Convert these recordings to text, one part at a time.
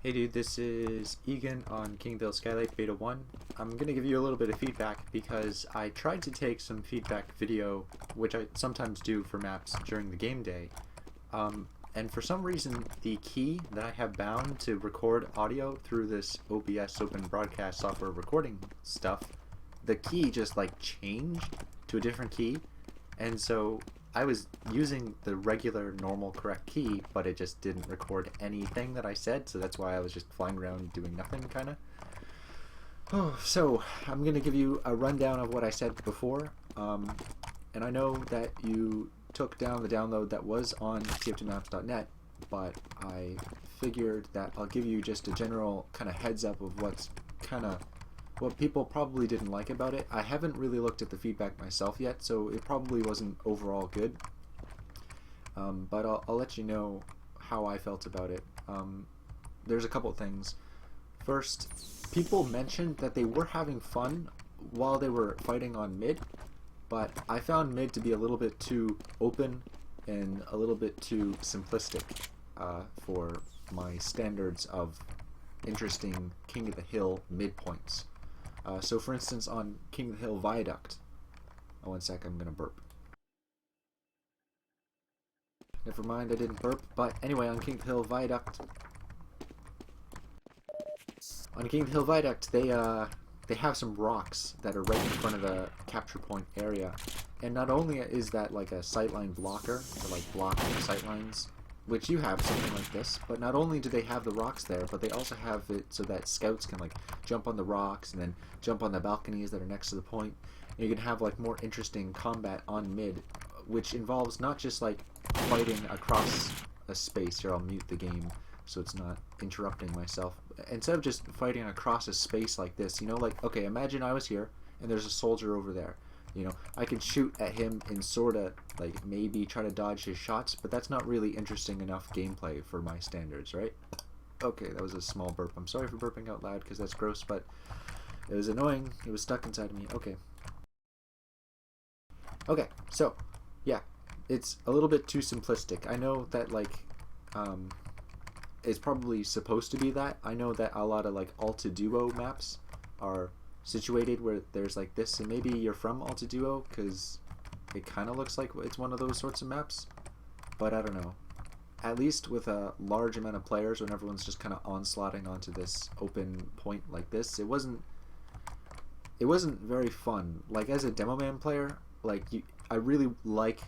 Hey dude, this is Egan on Kingdale Skylight Beta 1. I'm going to give you a little bit of feedback because I tried to take some feedback video, which I sometimes do for maps during the game day, and for some reason the key that I have bound to record audio through this OBS Open Broadcast Software recording stuff, the key just like changed to a different key, and so I was using the regular, normal, correct key, but it just didn't record anything that I said, so that's why I was just flying around doing nothing, kind of. Oh, so I'm going to give you a rundown of what I said before, and I know that you took down the download that was on tf2maps.net, but I figured that I'll give you just a general kind of heads up of what people probably didn't like about it. I haven't really looked at the feedback myself yet, so it probably wasn't overall good. But I'll let you know how I felt about it. There's a couple things. First, people mentioned that they were having fun while they were fighting on mid, but I found mid to be a little bit too open and a little bit too simplistic for my standards of interesting King of the Hill midpoints. So for instance, on King of the Hill Viaduct, one sec, I'm gonna burp. Never mind, I didn't burp, but anyway, on King of the Hill Viaduct, they have some rocks that are right in front of the capture point area, and not only is that like a sightline blocker to like block the sightlines, which you have something like this, but not only do they have the rocks there, but they also have it so that scouts can like jump on the rocks and then jump on the balconies that are next to the point. And you can have like more interesting combat on mid, which involves not just like fighting across a space. Here, I'll mute the game so it's not interrupting myself. Instead of just fighting across a space like this, you know, like, okay, imagine I was here and there's a soldier over there. You know, I can shoot at him and sorta, like, maybe try to dodge his shots, but that's not really interesting enough gameplay for my standards, right? Okay, that was a small burp. I'm sorry for burping out loud because that's gross, but it was annoying. It was stuck inside me. Okay. Okay, so, yeah, it's a little bit too simplistic. I know that, like, it's probably supposed to be that. I know that a lot of, like, Alta Duo maps are situated where there's like this, and maybe you're from Alta Duo because it kind of looks like it's one of those sorts of maps, but I don't know. At least with a large amount of players, when everyone's just kind of onslaughting onto this open point like this, it wasn't very fun. Like as a demo man player, like I really like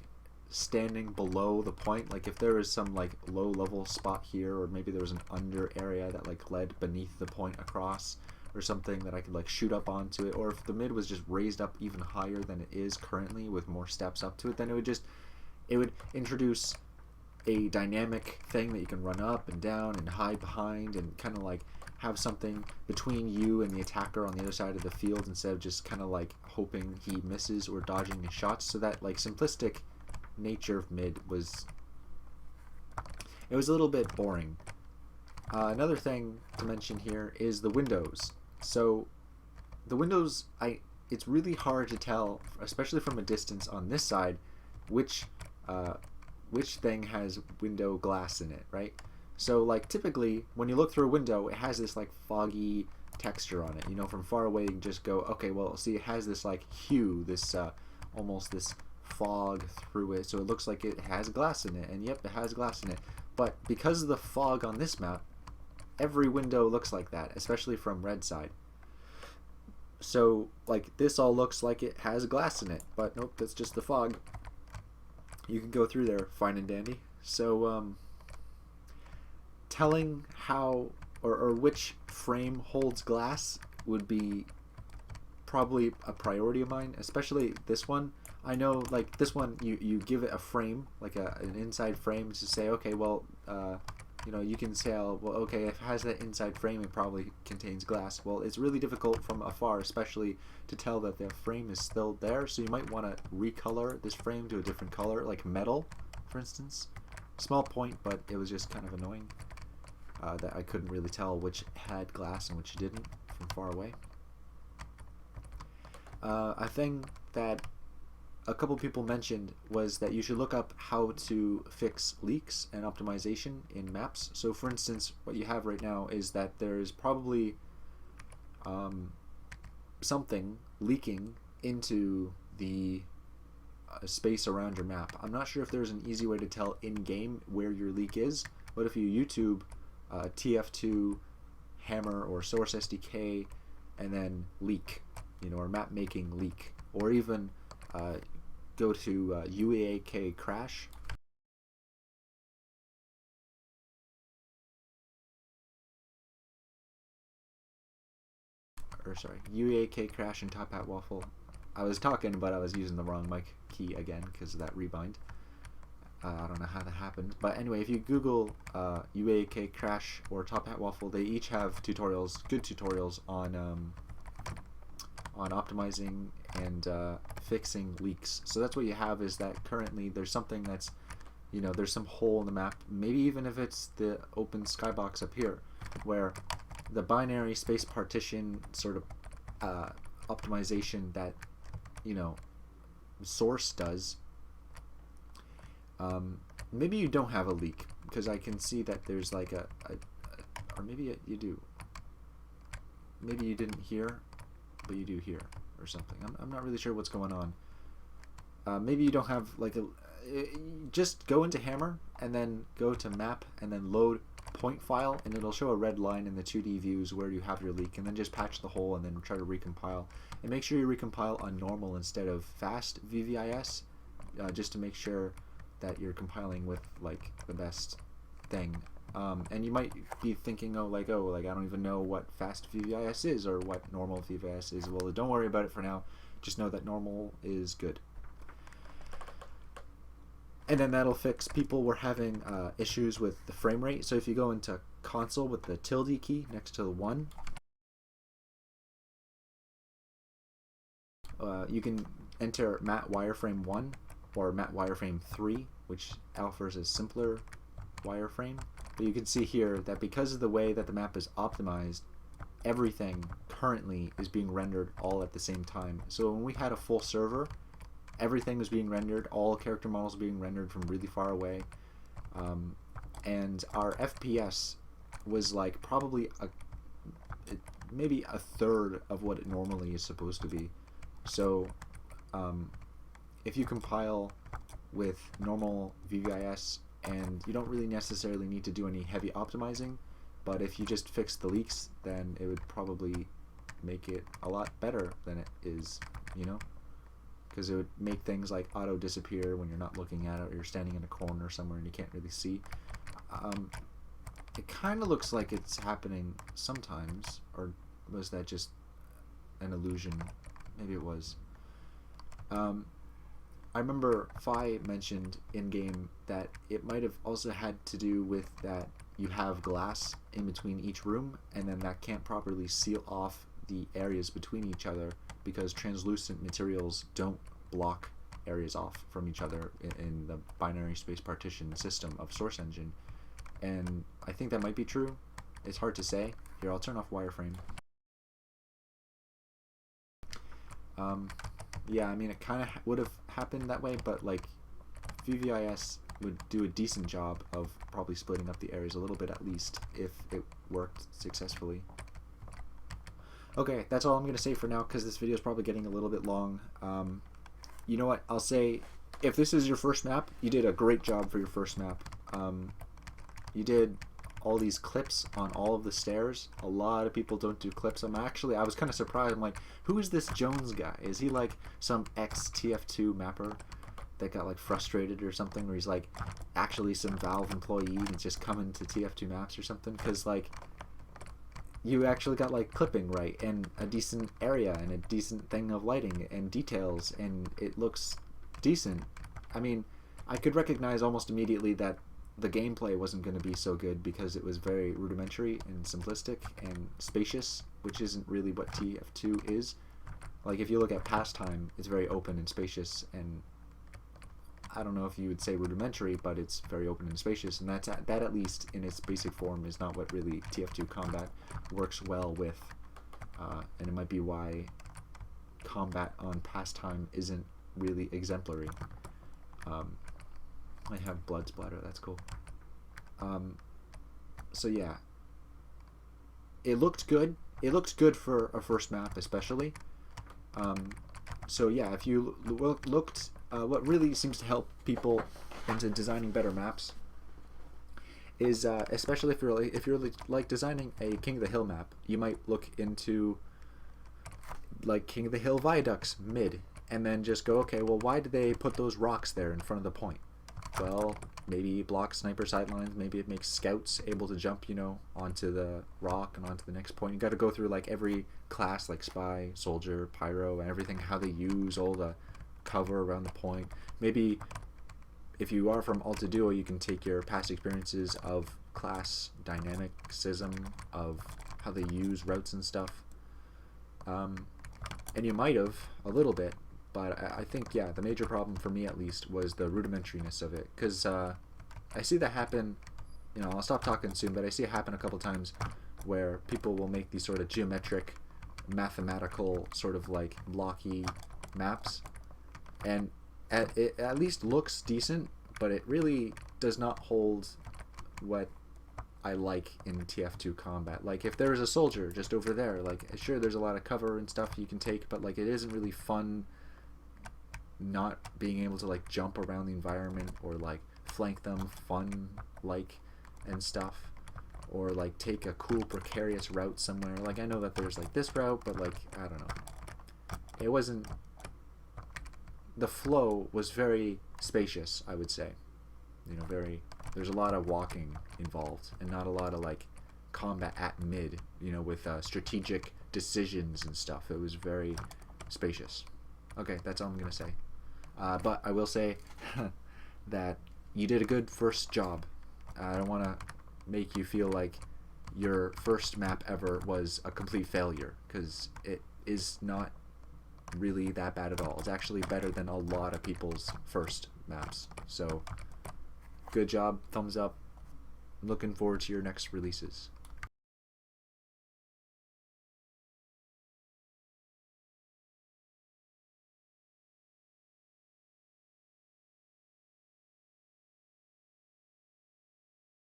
standing below the point. Like if there was some like low level spot here, or maybe there was an under area that like led beneath the point across, or something that I could like shoot up onto it, or if the mid was just raised up even higher than it is currently with more steps up to it, then it would introduce a dynamic thing that you can run up and down and hide behind and kind of like have something between you and the attacker on the other side of the field instead of just kind of like hoping he misses or dodging his shots. So that like simplistic nature of mid was a little bit boring. Another thing to mention here is the windows. So the windows, it's really hard to tell, especially from a distance on this side, which thing has window glass in it, right? So like typically when you look through a window, it has this like foggy texture on it. You know, from far away you can just go, okay, well, see, it has this like hue, this almost this fog through it, so it looks like it has glass in it, and yep, it has glass in it. But because of the fog on this map, every window looks like that, especially from red side. So like this all looks like it has glass in it, but nope, that's just the fog. You can go through there fine and dandy. So telling how or which frame holds glass would be probably a priority of mine, especially this one. I know like this one, you give it a frame, like an inside frame, to say, okay, well, you know, you can say, well, okay, if it has that inside frame, it probably contains glass. Well, it's really difficult from afar, especially to tell that the frame is still there, so you might want to recolor this frame to a different color, like metal, for instance. Small point, but it was just kind of annoying that I couldn't really tell which had glass and which didn't from far away. A thing that a couple people mentioned was that you should look up how to fix leaks and optimization in maps. So for instance, what you have right now is that there's probably something leaking into the space around your map. I'm not sure if there's an easy way to tell in-game where your leak is, but if you YouTube TF2 Hammer or Source SDK and then leak, or map making leak, or even go to UAK crash. Or sorry, UAK crash and Top Hat Waffle. I was talking, but I was using the wrong mic key again because of that rebind. I don't know how that happened, but anyway, if you Google UAK crash or Top Hat Waffle, they each have tutorials, good tutorials on optimizing and fixing leaks. So that's what you have, is that currently there's something that's, there's some hole in the map, maybe even if it's the open skybox up here, where the binary space partition sort of optimization that, Source does, maybe you don't have a leak, because I can see that there's like or maybe you do. Maybe you didn't hear, but you do hear, or something. I'm not really sure what's going on. Maybe you don't have like just go into Hammer and then go to map and then load point file, and it'll show a red line in the 2D views where you have your leak, and then just patch the hole and then try to recompile. And make sure you recompile on normal instead of fast VVIS, just to make sure that you're compiling with like the best thing. And you might be thinking, I don't even know what fast VVIS is or what normal VVIS is. Well, don't worry about it for now. Just know that normal is good. And then that'll fix, people were having issues with the frame rate. So if you go into console with the tilde key next to the 1, you can enter matte wireframe 1 or matte wireframe 3, which offers a simpler wireframe. But you can see here that because of the way that the map is optimized, everything currently is being rendered all at the same time. So when we had a full server, everything was being rendered, all character models being rendered from really far away, and our FPS was like probably maybe a third of what it normally is supposed to be. So if you compile with normal VVIS, and you don't really necessarily need to do any heavy optimizing, but if you just fix the leaks, then it would probably make it a lot better than it is, because it would make things like auto disappear when you're not looking at it, or you're standing in a corner somewhere and you can't really see. It kind of looks like it's happening sometimes, or was that just an illusion? Maybe it was. I remember Phi mentioned in-game that it might have also had to do with that you have glass in between each room, and then that can't properly seal off the areas between each other, because translucent materials don't block areas off from each other in the binary space partition system of Source Engine. And I think that might be true. It's hard to say. Here, I'll turn off wireframe. Yeah, I mean, it kind of would have happened that way, but like VVIS would do a decent job of probably splitting up the areas a little bit at least, if it worked successfully. Okay, that's all I'm going to say for now, because this video is probably getting a little bit long. You know what, I'll say, if this is your first map, you did a great job for your first map. You did all these clips on all of the stairs. A lot of people don't do clips. I was kind of surprised. I'm like, who is this Jones guy? Is he like some ex-TF2 mapper that got like frustrated or something, or he's like actually some Valve employee and just coming to TF2 maps or something? Because like, you actually got like clipping right, and a decent area, and a decent thing of lighting and details, and it looks decent. I mean, I could recognize almost immediately that the gameplay wasn't going to be so good, because it was very rudimentary and simplistic and spacious, which isn't really what TF2 is. Like, if you look at Pastime, it's very open and spacious, and I don't know if you would say rudimentary, but it's very open and spacious, and that at least in its basic form is not what really TF2 combat works well with, and it might be why combat on Pastime isn't really exemplary. I have blood splatter, that's cool. So yeah, it looked good. It looked good for a first map, especially. So yeah, if you looked, what really seems to help people into designing better maps is, especially if you're like designing a King of the Hill map, you might look into like King of the Hill viaducts mid, and then just go, okay, well, why did they put those rocks there in front of the point? Well, maybe it blocks sniper sightlines, maybe it makes scouts able to jump, you know, onto the rock and onto the next point. You got to go through like every class, like spy, soldier, pyro, and everything, how they use all the cover around the point. Maybe if you are from Alta Duo, you can take your past experiences of class dynamicism, of how they use routes and stuff. And you might have a little bit, but I think, yeah, the major problem for me at least was the rudimentariness of it, because I see that happen, you know, I'll stop talking soon, but I see it happen a couple times where people will make these sort of geometric, mathematical, sort of like blocky maps, and it at least looks decent, but it really does not hold what I like in TF2 combat. Like, if there's a soldier just over there, like, sure, there's a lot of cover and stuff you can take, but like, it isn't really fun not being able to like jump around the environment or like flank them fun like and stuff, or like take a cool precarious route somewhere. Like, I know that there's like this route, but like, I don't know, it wasn't, the flow was very spacious, I would say, you know, there's a lot of walking involved and not a lot of like combat at mid, you know, with strategic decisions and stuff. It was very spacious. Okay, that's all I'm gonna say. But I will say that you did a good first job. I don't want to make you feel like your first map ever was a complete failure, because it is not really that bad at all. It's actually better than a lot of people's first maps. So, good job, thumbs up. Looking forward to your next releases.